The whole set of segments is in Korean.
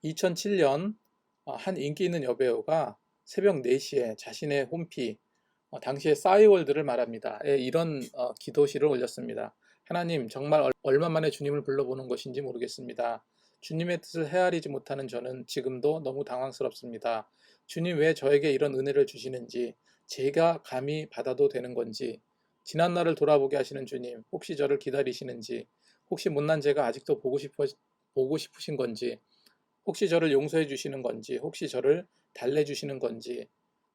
2007년 한 인기 있는 여배우가 새벽 4시에 자신의 홈피, 당시의 싸이월드를 말합니다. 이런 기도시를 올렸습니다. 하나님, 정말 얼마 만에 주님을 불러보는 것인지 모르겠습니다. 주님의 뜻을 헤아리지 못하는 저는 지금도 너무 당황스럽습니다. 주님 왜 저에게 이런 은혜를 주시는지, 제가 감히 받아도 되는 건지, 지난 날을 돌아보게 하시는 주님, 혹시 저를 기다리시는지, 혹시 못난 제가 아직도 보고 싶으신 건지, 혹시 저를 용서해 주시는 건지, 혹시 저를 달래 주시는 건지,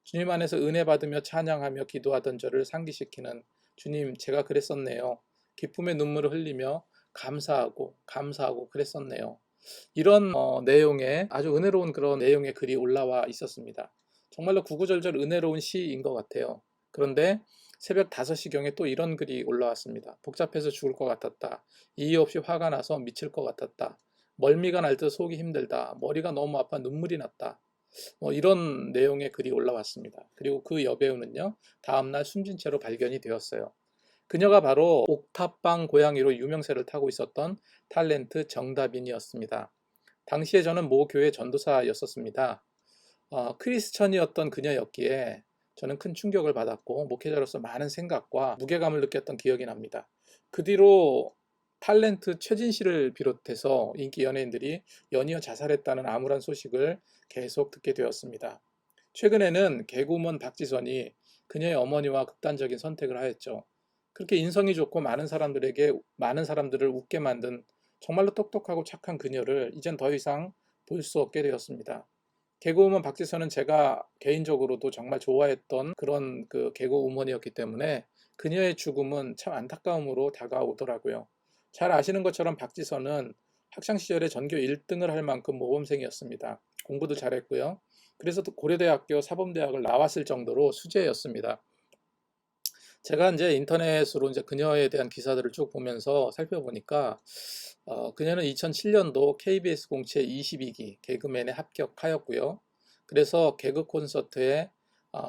주님 안에서 은혜 받으며 찬양하며 기도하던 저를 상기시키는 주님, 제가 그랬었네요. 기쁨의 눈물을 흘리며 감사하고 그랬었네요. 이런 내용의 아주 은혜로운 그런 내용의 글이 올라와 있었습니다. 정말로 구구절절 은혜로운 시인 것 같아요. 그런데 새벽 5시경에 또 이런 글이 올라왔습니다. 복잡해서 죽을 것 같았다. 이유 없이 화가 나서 미칠 것 같았다. 멀미가 날 듯 속이 힘들다. 머리가 너무 아파 눈물이 났다. 이런 내용의 글이 올라왔습니다. 그리고 그 여배우는요, 다음날 숨진 채로 발견이 되었어요. 그녀가 바로 옥탑방 고양이로 유명세를 타고 있었던 탤런트 정다빈이었습니다. 당시에 저는 모 교회 전도사였었습니다. 크리스천이었던 그녀였기에 저는 큰 충격을 받았고 목회자로서 많은 생각과 무게감을 느꼈던 기억이 납니다. 그 뒤로 탤런트 최진 씨를 비롯해서 인기 연예인들이 연이어 자살했다는 암울한 소식을 계속 듣게 되었습니다. 최근에는 개그우먼 박지선이 그녀의 어머니와 극단적인 선택을 하였죠. 그렇게 인성이 좋고 많은 사람들을 웃게 만든 정말로 똑똑하고 착한 그녀를 이젠 더 이상 볼 수 없게 되었습니다. 개그우먼 박지선은 제가 개인적으로도 정말 좋아했던 그런 그 개그우먼이었기 때문에 그녀의 죽음은 참 안타까움으로 다가오더라고요. 잘 아시는 것처럼 박지선은 학창시절에 전교 1등을 할 만큼 모범생이었습니다. 공부도 잘했고요. 그래서 또 고려대학교 사범대학을 나왔을 정도로 수재였습니다. 제가 이제 인터넷으로 이제 그녀에 대한 기사들을 쭉 보면서 살펴보니까 그녀는 2007년도 KBS 공채 22기 개그맨에 합격하였고요. 그래서 개그 콘서트에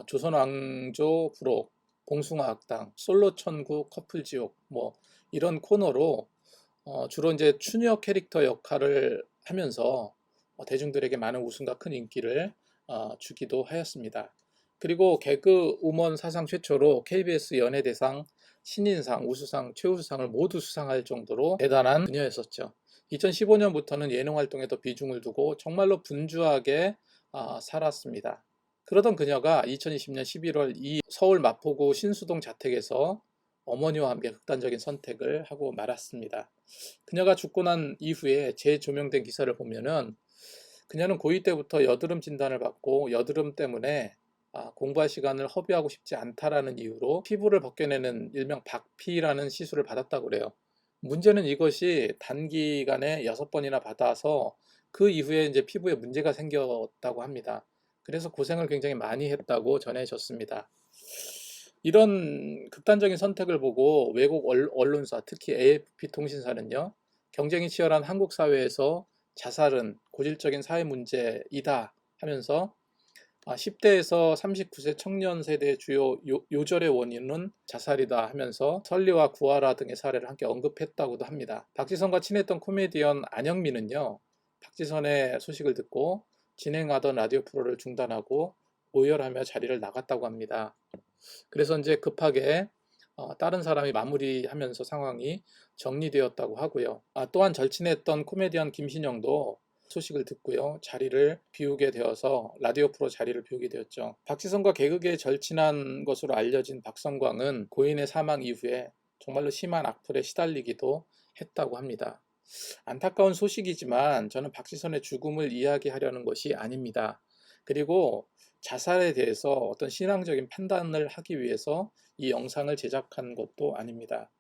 조선 왕조 부록, 봉숭아 학당, 솔로 천국, 커플 지옥 뭐 이런 코너로 주로 이제 추녀 캐릭터 역할을 하면서 대중들에게 많은 웃음과 큰 인기를 주기도 하였습니다. 그리고 개그 우먼 사상 최초로 KBS 연예대상, 신인상, 우수상, 최우수상을 모두 수상할 정도로 대단한 그녀였었죠. 2015년부터는 예능 활동에 더 비중을 두고 정말로 분주하게 살았습니다. 그러던 그녀가 2020년 11월 이 서울 마포구 신수동 자택에서 어머니와 함께 극단적인 선택을 하고 말았습니다. 그녀가 죽고 난 이후에 재조명된 기사를 보면은 그녀는 고2 때부터 여드름 진단을 받고 여드름 때문에 공부할 시간을 허비하고 싶지 않다라는 이유로 피부를 벗겨내는 일명 박피라는 시술을 받았다고 그래요. 문제는 이것이 단기간에 6번이나 받아서 그 이후에 이제 피부에 문제가 생겼다고 합니다. 그래서 고생을 굉장히 많이 했다고 전해졌습니다. 이런 극단적인 선택을 보고 외국 언론사, 특히 AFP 통신사는요, 경쟁이 치열한 한국 사회에서 자살은 고질적인 사회 문제이다 하면서 10대에서 39세 청년 세대의 주요 요절의 원인은 자살이다 하면서 설리와 구하라 등의 사례를 함께 언급했다고도 합니다. 박지선과 친했던 코미디언 안영민은요, 박지선의 소식을 듣고 진행하던 라디오 프로를 중단하고 오열하며 자리를 나갔다고 합니다. 그래서 이제 급하게 다른 사람이 마무리하면서 상황이 정리되었다고 하고요. 또한 절친했던 코미디언 김신영도 소식을 듣고요. 자리를 비우게 되어서 라디오 프로 자리를 비우게 되었죠. 박지성과 개그계에 절친한 것으로 알려진 박성광은 고인의 사망 이후에 정말로 심한 악플에 시달리기도 했다고 합니다. 안타까운 소식이지만 저는 박지선의 죽음을 이야기하려는 것이 아닙니다. 그리고 자살에 대해서 어떤 신앙적인 판단을 하기 위해서 이 영상을 제작한 것도 아닙니다.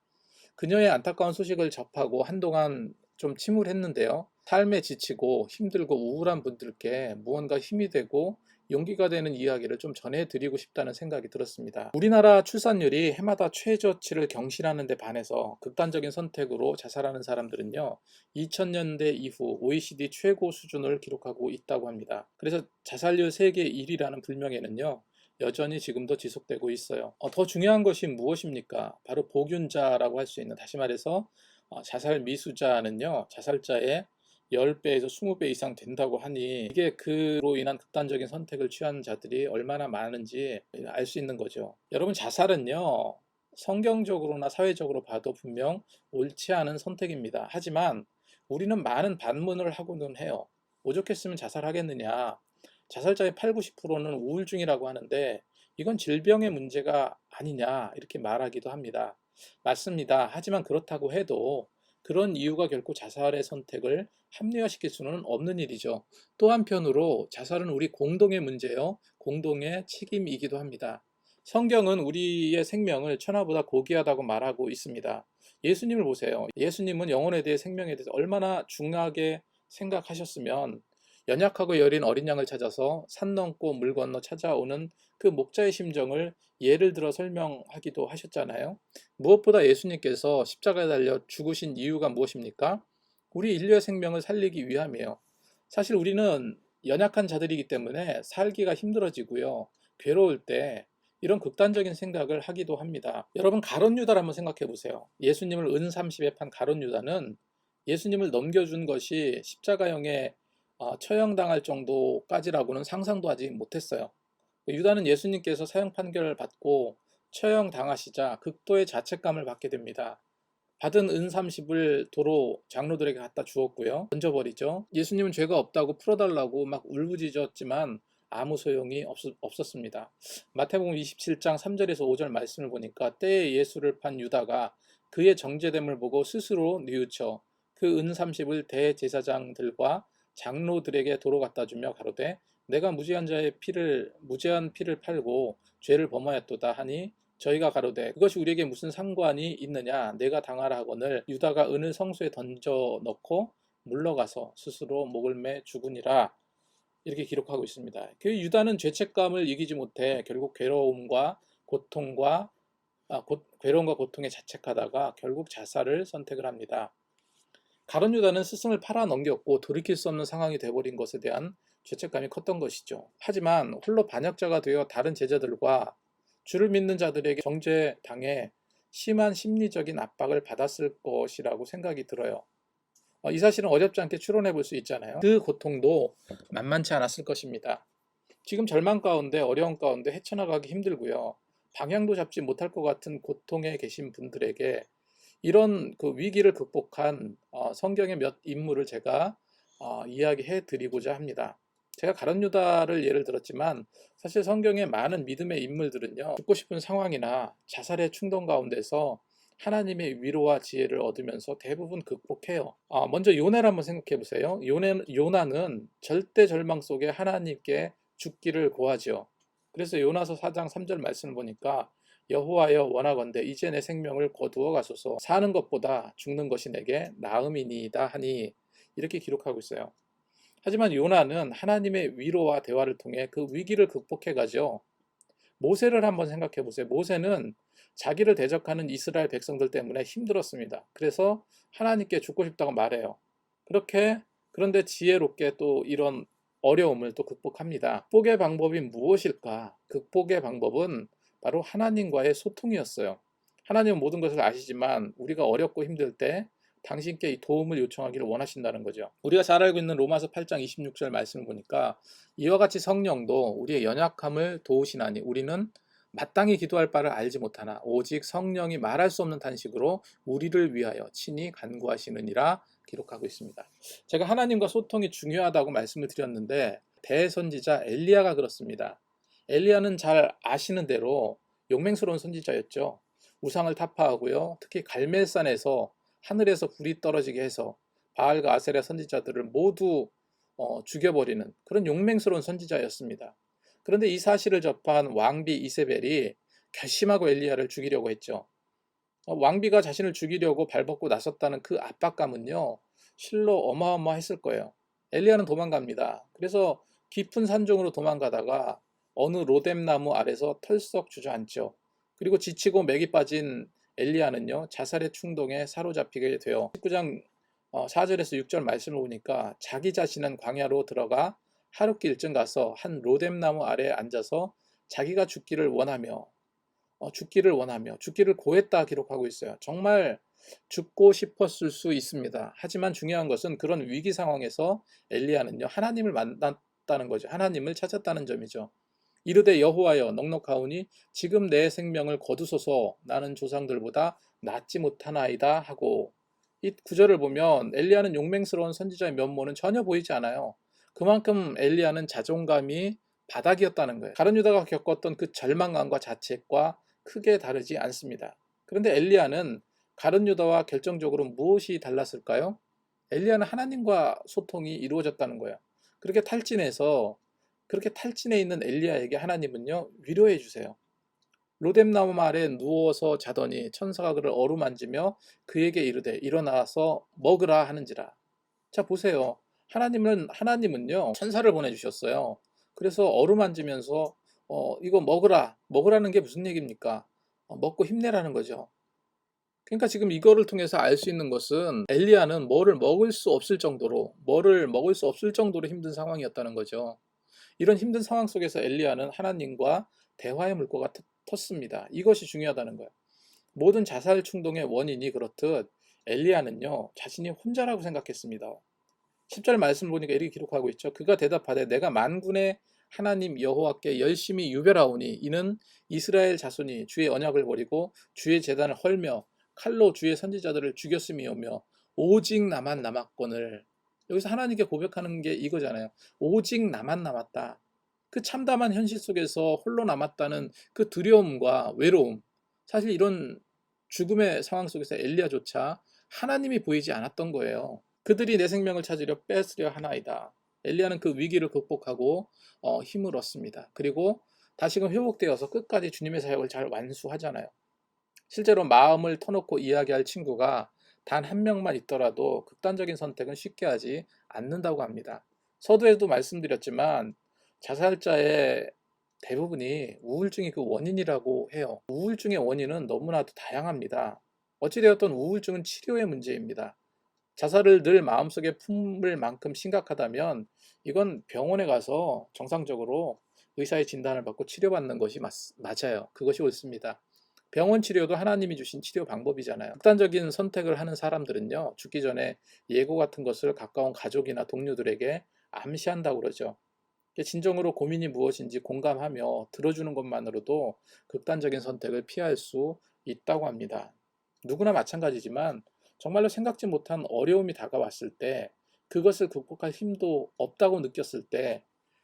그녀의 안타까운 소식을 접하고 한동안 좀 침울했는데요. 삶에 지치고 힘들고 우울한 분들께 무언가 힘이 되고 용기가 되는 이야기를 좀 전해드리고 싶다는 생각이 들었습니다. 우리나라 출산율이 해마다 최저치를 경신하는 데 반해서 극단적인 선택으로 자살하는 사람들은요, 2000년대 이후 OECD 최고 수준을 기록하고 있다고 합니다. 그래서 자살률 세계 1위라는 불명예는요, 여전히 지금도 지속되고 있어요. 더 중요한 것이 무엇입니까? 바로 복균자라고 할 수 있는, 다시 말해서 자살 미수자는요, 자살자의 10배에서 20배 이상 된다고 하니 이게 그로 인한 극단적인 선택을 취한 자들이 얼마나 많은지 알 수 있는 거죠. 여러분, 자살은요, 성경적으로나 사회적으로 봐도 분명 옳지 않은 선택입니다. 하지만 우리는 많은 반문을 하고는 해요. 오죽했으면 자살하겠느냐. 자살자의 8, 90%는 우울증이라고 하는데 이건 질병의 문제가 아니냐 이렇게 말하기도 합니다. 맞습니다. 하지만 그렇다고 해도 그런 이유가 결코 자살의 선택을 합리화시킬 수는 없는 일이죠. 또 한편으로 자살은 우리 공동의 문제요, 공동의 책임이기도 합니다. 성경은 우리의 생명을 천하보다 고귀하다고 말하고 있습니다. 예수님을 보세요. 예수님은 영혼에 대해, 생명에 대해서 얼마나 중요하게 생각하셨으면 연약하고 여린 어린 양을 찾아서 산 넘고 물 건너 찾아오는 그 목자의 심정을 예를 들어 설명하기도 하셨잖아요. 무엇보다 예수님께서 십자가에 달려 죽으신 이유가 무엇입니까? 우리 인류의 생명을 살리기 위함이에요. 사실 우리는 연약한 자들이기 때문에 살기가 힘들어지고요, 괴로울 때 이런 극단적인 생각을 하기도 합니다. 여러분, 가룟 유다를 한번 생각해 보세요. 예수님을 은 30에 판 가룟 유다는 예수님을 넘겨준 것이 십자가형에 처형당할 정도까지라고는 상상도 하지 못했어요. 유다는 예수님께서 사형 판결을 받고 처형당하시자 극도의 자책감을 받게 됩니다. 받은 은 30을 도로 장로들에게 갖다 주었고요, 던져버리죠. 예수님은 죄가 없다고 풀어달라고 막 울부짖었지만 아무 소용이 없었습니다. 마태복음 27장 3절에서 5절 말씀을 보니까 때에 예수를 판 유다가 그의 정죄됨을 보고 스스로 뉘우쳐 그 은 30을 대제사장들과 장로들에게 도로 갖다 주며 가로되 내가 무죄한 피를 팔고 죄를 범하였도다 하니 저희가 가로되 그것이 우리에게 무슨 상관이 있느냐, 내가 당하라 하거늘 유다가 은을 성소에 던져 넣고 물러가서 스스로 목을 매 죽으니라, 이렇게 기록하고 있습니다. 그 유다는 죄책감을 이기지 못해 결국 괴로움과 고통에 자책하다가 결국 자살을 선택을 합니다. 가룟 유다는 스승을 팔아 넘겼고 돌이킬 수 없는 상황이 되어버린 것에 대한 죄책감이 컸던 것이죠. 하지만 홀로 반역자가 되어 다른 제자들과 주를 믿는 자들에게 정죄당해 심한 심리적인 압박을 받았을 것이라고 생각이 들어요. 이 사실은 어렵지 않게 추론해 볼 수 있잖아요. 그 고통도 만만치 않았을 것입니다. 지금 절망 가운데, 어려움 가운데 헤쳐나가기 힘들고요, 방향도 잡지 못할 것 같은 고통에 계신 분들에게 이런 그 위기를 극복한 성경의 몇 인물을 제가 이야기해 드리고자 합니다. 제가 가룟 유다를 예를 들었지만 사실 성경의 많은 믿음의 인물들은요, 죽고 싶은 상황이나 자살의 충동 가운데서 하나님의 위로와 지혜를 얻으면서 대부분 극복해요. 먼저 요나를 한번 생각해 보세요. 요나는 절대 절망 속에 하나님께 죽기를 고하죠. 그래서 요나서 4장 3절 말씀을 보니까 여호와여 원하건대 이제 내 생명을 거두어 가소서, 사는 것보다 죽는 것이 내게 나음이니이다 하니, 이렇게 기록하고 있어요. 하지만 요나는 하나님의 위로와 대화를 통해 그 위기를 극복해 가죠. 모세를 한번 생각해 보세요. 모세는 자기를 대적하는 이스라엘 백성들 때문에 힘들었습니다. 그래서 하나님께 죽고 싶다고 말해요. 그런데 지혜롭게 또 이런 어려움을 또 극복합니다. 극복의 방법이 무엇일까? 극복의 방법은 바로 하나님과의 소통이었어요. 하나님은 모든 것을 아시지만 우리가 어렵고 힘들 때 당신께 도움을 요청하기를 원하신다는 거죠. 우리가 잘 알고 있는 로마서 8장 26절 말씀을 보니까 이와 같이 성령도 우리의 연약함을 도우시나니 우리는 마땅히 기도할 바를 알지 못하나 오직 성령이 말할 수 없는 탄식으로 우리를 위하여 친히 간구하시느니라, 기록하고 있습니다. 제가 하나님과 소통이 중요하다고 말씀을 드렸는데 대선지자 엘리야가 그렇습니다. 엘리야는 잘 아시는 대로 용맹스러운 선지자였죠. 우상을 타파하고요, 특히 갈멜산에서 하늘에서 불이 떨어지게 해서 바알과 아세라 선지자들을 모두 죽여버리는 그런 용맹스러운 선지자였습니다. 그런데 이 사실을 접한 왕비 이세벨이 결심하고 엘리야를 죽이려고 했죠. 왕비가 자신을 죽이려고 발벗고 나섰다는 그 압박감은요, 실로 어마어마했을 거예요. 엘리야는 도망갑니다. 그래서 깊은 산중으로 도망가다가 어느 로뎀나무 아래서 털썩 주저앉죠. 그리고 지치고 맥이 빠진 엘리야는요, 자살의 충동에 사로잡히게 돼요. 19장 4절에서 6절 말씀을 보니까 자기 자신은 광야로 들어가 하룻길쯤 가서 한 로뎀나무 아래에 앉아서 자기가 죽기를 원하며 죽기를 고했다 기록하고 있어요. 정말 죽고 싶었을 수 있습니다. 하지만 중요한 것은 그런 위기 상황에서 엘리야는요, 하나님을 만났다는 거죠. 하나님을 찾았다는 점이죠. 이르되 여호와여 넉넉하오니 지금 내 생명을 거두소서 나는 조상들보다 낫지 못하나이다 하고, 이 구절을 보면 엘리야는 용맹스러운 선지자의 면모는 전혀 보이지 않아요. 그만큼 엘리야는 자존감이 바닥이었다는 거예요. 가룟 유다가 겪었던 그 절망감과 자책과 크게 다르지 않습니다. 그런데 엘리야는 가룟 유다와 결정적으로 무엇이 달랐을까요? 엘리야는 하나님과 소통이 이루어졌다는 거예요. 그렇게 탈진해 있는 엘리야에게 하나님은요, 위로해 주세요. 로뎀나무 아래 누워서 자더니 천사가 그를 어루만지며 그에게 이르되 일어나서 먹으라 하는지라. 자, 보세요. 하나님은요, 천사를 보내주셨어요. 그래서 어루만지면서 이거 먹으라는 게 무슨 얘기입니까? 먹고 힘내라는 거죠. 그러니까 지금 이거를 통해서 알 수 있는 것은 엘리야는 뭐를 먹을 수 없을 정도로 힘든 상황이었다는 거죠. 이런 힘든 상황 속에서 엘리야는 하나님과 대화의 물꼬가 텄습니다. 이것이 중요하다는 거예요. 모든 자살 충동의 원인이 그렇듯 엘리야는요, 자신이 혼자라고 생각했습니다. 10절 말씀을 보니까 이렇게 기록하고 있죠. 그가 대답하되 내가 만군의 하나님 여호와께 열심히 유별하오니 이는 이스라엘 자손이 주의 언약을 버리고 주의 제단을 헐며 칼로 주의 선지자들을 죽였음이오며 오직 나만 남았거늘. 여기서 하나님께 고백하는 게 이거잖아요. 오직 나만 남았다. 그 참담한 현실 속에서 홀로 남았다는 그 두려움과 외로움. 사실 이런 죽음의 상황 속에서 엘리야조차 하나님이 보이지 않았던 거예요. 그들이 내 생명을 찾으려 뺏으려 하나이다. 엘리야는 그 위기를 극복하고 힘을 얻습니다. 그리고 다시금 회복되어서 끝까지 주님의 사역을 잘 완수하잖아요. 실제로 마음을 터놓고 이야기할 친구가 단 한 명만 있더라도 극단적인 선택은 쉽게 하지 않는다고 합니다. 서두에도 말씀드렸지만 자살자의 대부분이 우울증이 그 원인이라고 해요. 우울증의 원인은 너무나도 다양합니다. 어찌되었든 우울증은 치료의 문제입니다. 자살을 늘 마음속에 품을 만큼 심각하다면 이건 병원에 가서 정상적으로 의사의 진단을 받고 치료받는 것이 맞아요. 그것이 옳습니다. 병원 치료도 하나님이 주신 치료 방법이잖아요. 극단적인 선택을 하는 사람들은요, 죽기 전에 예고 같은 것을 가까운 가족이나 동료들에게 암시한다고 그러죠. 진정으로 고민이 무엇인지 공감하며 들어주는 것만으로도 극단적인 선택을 피할 수 있다고 합니다. 누구나 마찬가지지만 정말로 생각지 못한 어려움이 다가왔을 때, 그것을 극복할 힘도 없다고 느꼈을 때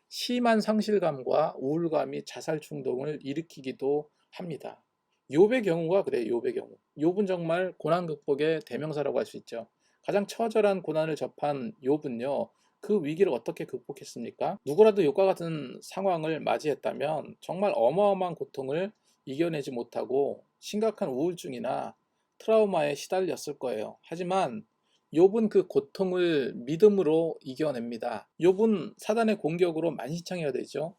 심한 상실감과 우울감이 자살 충동을 일으키기도 합니다. 욥의 경우가 그래요. 욥의 경우. 욥은 정말 고난 극복의 대명사라고 할 수 있죠. 가장 처절한 고난을 접한 욥은요, 그 위기를 어떻게 극복했습니까? 누구라도 욥과 같은 상황을 맞이했다면 정말 어마어마한 고통을 이겨내지 못하고 심각한 우울증이나 트라우마에 시달렸을 거예요. 하지만 욥은 그 고통을 믿음으로 이겨냅니다. 욥은 사단의 공격으로 만신창이가 되죠.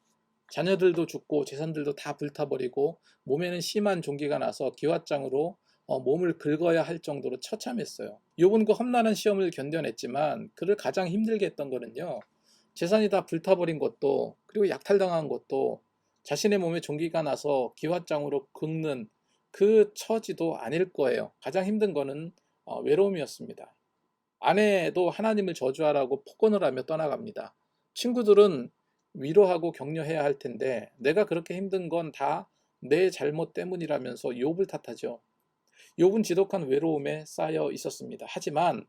자녀들도 죽고 재산들도 다 불타버리고 몸에는 심한 종기가 나서 기왓장으로 몸을 긁어야 할 정도로 처참했어요. 욥은 그 험난한 시험을 견뎌냈지만 그를 가장 힘들게 했던 거는요, 재산이 다 불타버린 것도, 그리고 약탈당한 것도, 자신의 몸에 종기가 나서 기왓장으로 긁는 그 처지도 아닐 거예요. 가장 힘든 거는 외로움이었습니다. 아내도 하나님을 저주하라고 폭언을 하며 떠나갑니다. 친구들은 위로하고 격려해야 할 텐데 내가 그렇게 힘든 건 다 내 잘못 때문이라면서 욥을 탓하죠. 욥은 지독한 외로움에 쌓여 있었습니다. 하지만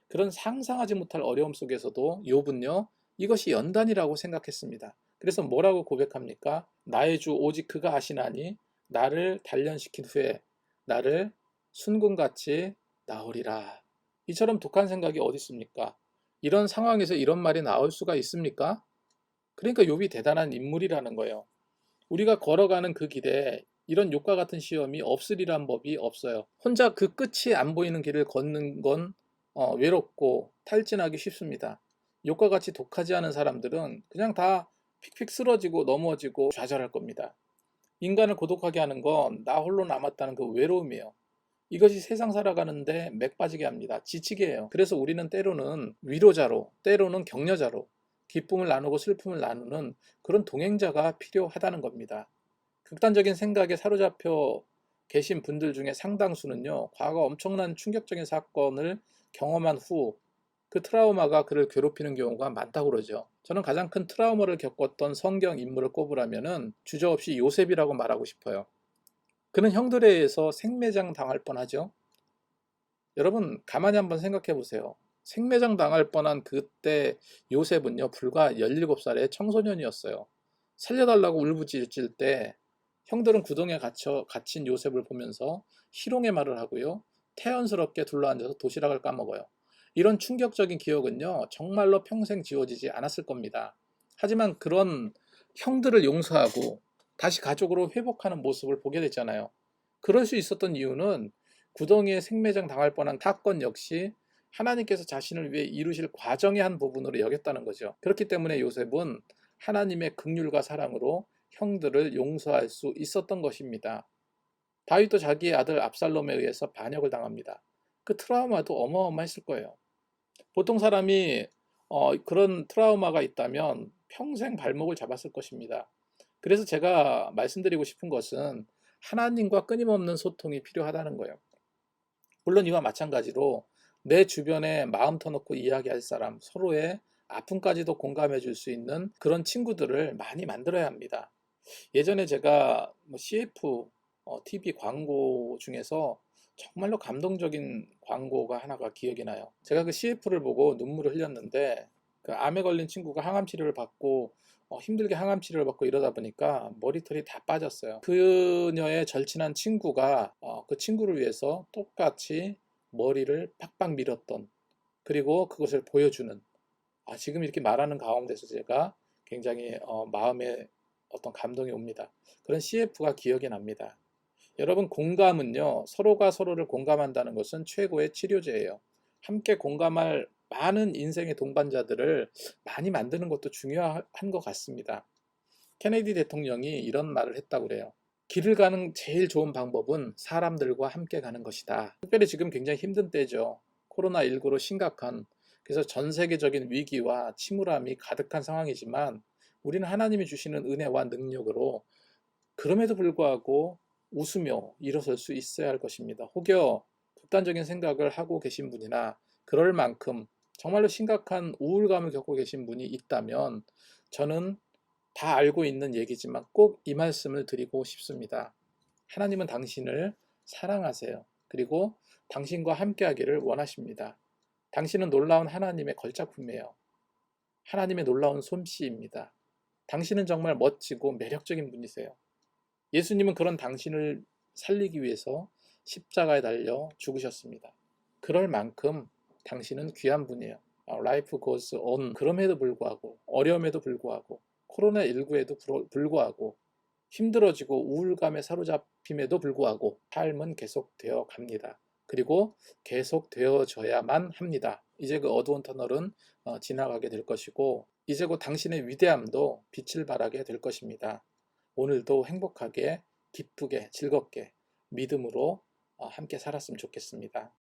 그런 상상하지 못할 어려움 속에서도 욥은요, 이것이 연단이라고 생각했습니다. 그래서 뭐라고 고백합니까? 나의 주 오직 그가 아시나니 나를 단련시킨 후에 나를 순금같이 나으리라. 이처럼 독한 생각이 어디 있습니까? 이런 상황에서 이런 말이 나올 수가 있습니까? 그러니까 욥이 대단한 인물이라는 거예요. 우리가 걸어가는 그 길에 이런 욥과 같은 시험이 없으리란 법이 없어요. 혼자 그 끝이 안 보이는 길을 걷는 건 외롭고 탈진하기 쉽습니다. 욥과 같이 독하지 않은 사람들은 그냥 다 픽픽 쓰러지고 넘어지고 좌절할 겁니다. 인간을 고독하게 하는 건 나 홀로 남았다는 그 외로움이에요. 이것이 세상 살아가는데 맥 빠지게 합니다. 지치게 해요. 그래서 우리는 때로는 위로자로, 때로는 격려자로 기쁨을 나누고 슬픔을 나누는 그런 동행자가 필요하다는 겁니다. 극단적인 생각에 사로잡혀 계신 분들 중에 상당수는요, 과거 엄청난 충격적인 사건을 경험한 후 그 트라우마가 그를 괴롭히는 경우가 많다고 그러죠. 저는 가장 큰 트라우마를 겪었던 성경 인물을 꼽으라면은 주저없이 요셉이라고 말하고 싶어요. 그는 형들에 의해서 생매장 당할 뻔하죠. 여러분 가만히 한번 생각해 보세요. 생매장 당할 뻔한 그때 요셉은요, 불과 17살의 청소년이었어요. 살려달라고 울부짖을 때 형들은 구덩이에 갇힌 요셉을 보면서 희롱의 말을 하고요, 태연스럽게 둘러앉아서 도시락을 까먹어요. 이런 충격적인 기억은요, 정말로 평생 지워지지 않았을 겁니다. 하지만 그런 형들을 용서하고 다시 가족으로 회복하는 모습을 보게 됐잖아요. 그럴 수 있었던 이유는 구덩이에 생매장 당할 뻔한 사건 역시 하나님께서 자신을 위해 이루실 과정의 한 부분으로 여겼다는 거죠. 그렇기 때문에 요셉은 하나님의 긍휼과 사랑으로 형들을 용서할 수 있었던 것입니다. 다윗도 자기의 아들 압살롬에 의해서 반역을 당합니다. 그 트라우마도 어마어마했을 거예요. 보통 사람이 그런 트라우마가 있다면 평생 발목을 잡았을 것입니다. 그래서 제가 말씀드리고 싶은 것은 하나님과 끊임없는 소통이 필요하다는 거예요. 물론 이와 마찬가지로 내 주변에 마음 터놓고 이야기할 사람, 서로의 아픔까지도 공감해 줄 수 있는 그런 친구들을 많이 만들어야 합니다. 예전에 제가 CF TV 광고 중에서 정말로 감동적인 광고가 하나가 기억이 나요. 제가 그 CF를 보고 눈물을 흘렸는데, 그 암에 걸린 친구가 항암 치료를 받고 힘들게 항암 치료를 받고 이러다 보니까 머리털이 다 빠졌어요. 그녀의 절친한 친구가 그 친구를 위해서 똑같이 머리를 팍팍 밀었던, 그리고 그것을 보여주는, 지금 이렇게 말하는 가운데서 제가 굉장히 마음에 어떤 감동이 옵니다. 그런 CF가 기억이 납니다. 여러분, 공감은요, 서로가 서로를 공감한다는 것은 최고의 치료제예요. 함께 공감할 많은 인생의 동반자들을 많이 만드는 것도 중요한 것 같습니다. 케네디 대통령이 이런 말을 했다고 그래요. 길을 가는 제일 좋은 방법은 사람들과 함께 가는 것이다. 특별히 지금 굉장히 힘든 때죠. 코로나19로 심각한, 그래서 전 세계적인 위기와 침울함이 가득한 상황이지만 우리는 하나님이 주시는 은혜와 능력으로 그럼에도 불구하고 웃으며 일어설 수 있어야 할 것입니다. 혹여 극단적인 생각을 하고 계신 분이나 그럴 만큼 정말로 심각한 우울감을 겪고 계신 분이 있다면 저는 다 알고 있는 얘기지만 꼭 이 말씀을 드리고 싶습니다. 하나님은 당신을 사랑하세요. 그리고 당신과 함께하기를 원하십니다. 당신은 놀라운 하나님의 걸작품이에요. 하나님의 놀라운 솜씨입니다. 당신은 정말 멋지고 매력적인 분이세요. 예수님은 그런 당신을 살리기 위해서 십자가에 달려 죽으셨습니다. 그럴 만큼 당신은 귀한 분이에요. Life goes on. 그럼에도 불구하고, 어려움에도 불구하고, 코로나19에도 불구하고, 힘들어지고 우울감에 사로잡힘에도 불구하고 삶은 계속되어 갑니다. 그리고 계속되어져야만 합니다. 이제 그 어두운 터널은 지나가게 될 것이고, 이제 곧 당신의 위대함도 빛을 발하게 될 것입니다. 오늘도 행복하게, 기쁘게, 즐겁게, 믿음으로 함께 살았으면 좋겠습니다.